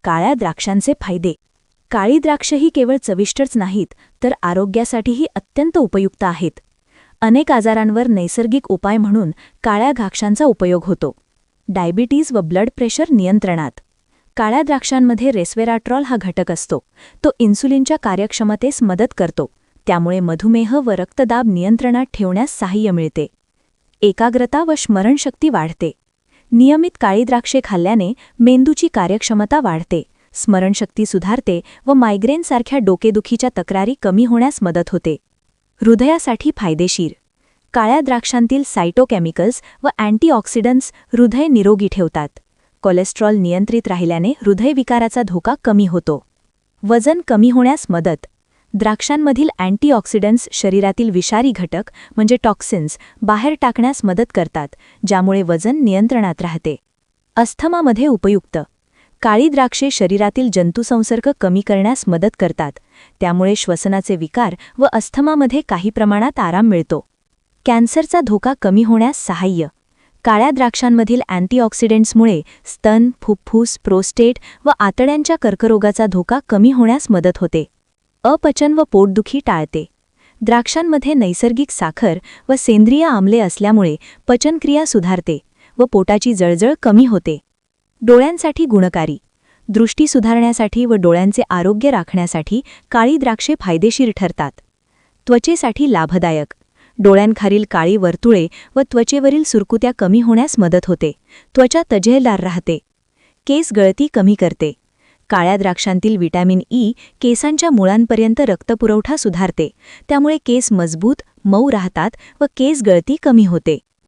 काळ्या द्राक्षांचे फायदे. काळी द्राक्ष ही केवळ चविष्टच नाहीत तर आरोग्यासाठीही अत्यंत उपयुक्त आहेत. अनेक आजारांवर नैसर्गिक उपाय म्हणून काळ्या द्राक्षांचा उपयोग होतो. डायबिटीज व ब्लड प्रेशर नियंत्रणात. काळ्या द्राक्षांमध्ये रेस्वेराट्रॉल हा घटक असतो. तो इन्सुलिनच्या कार्यक्षमतेस मदत करतो. त्यामुळे मधुमेह व रक्तदाब नियंत्रणात ठेवण्यास सहाय्य मिळते. एकाग्रता व स्मरणशक्ती वाढते. नियमित काळी द्राक्षे खाल्ल्याने मेंदूची कार्यक्षमता वाढते, स्मरणशक्ती सुधारते व मायग्रेनसारख्या डोकेदुखीच्या तक्रारी कमी होण्यास मदत होते. हृदयासाठी फायदेशीर. काळ्या द्राक्षांतील सायटोकेमिकल्स व अँटीऑक्सिडंट्स हृदय निरोगी ठेवतात. कोलेस्ट्रॉल नियंत्रित राहिल्याने हृदयविकाराचा धोका कमी होतो. वजन कमी होण्यास मदत. द्राक्षांमधील अँटीऑक्सिडंट्स शरीरातील विषारी घटक म्हणजे टॉक्सिन्स बाहेर टाकण्यास मदत करतात, ज्यामुळे वजन नियंत्रणात राहते. अस्थमामध्ये उपयुक्त. काळी द्राक्षे शरीरातील जंतुसंसर्ग कमी करण्यास मदत करतात. त्यामुळे श्वसनाचे विकार व अस्थमामध्ये काही प्रमाणात आराम मिळतो. कॅन्सरचा धोका कमी होण्यास सहाय्य. काळ्या द्राक्षांमधील अँटीऑक्सिडंट्समुळे स्तन, फुफ्फुस, प्रोस्टेट व आतड्यांच्या कर्करोगाचा धोका कमी होण्यास मदत होते. अपचन व पोटदुखी टाळते. द्राक्षांमध्ये नैसर्गिक साखर व सेंद्रिय आम्ले असल्यामुळे पचनक्रिया सुधारते व पोटाची जळजळ कमी होते. डोळ्यांसाठी गुणकारी. दृष्टी सुधारण्यासाठी व डोळ्यांचे आरोग्य राखण्यासाठी काळी द्राक्षे फायदेशीर ठरतात. त्वचेसाठी लाभदायक. डोळ्यांखालील काळी वर्तुळे व त्वचेवरील सुरकुत्या कमी होण्यास मदत होते. त्वचा तजेलदार राहते. केस गळती कमी करते. काळ्या द्राक्षांतील व्हिटॅमिन ई केसांच्या मुळांपर्यंत रक्तपुरवठा सुधारते. त्यामुळे केस मजबूत, मऊ राहतात व केस गळती कमी होते.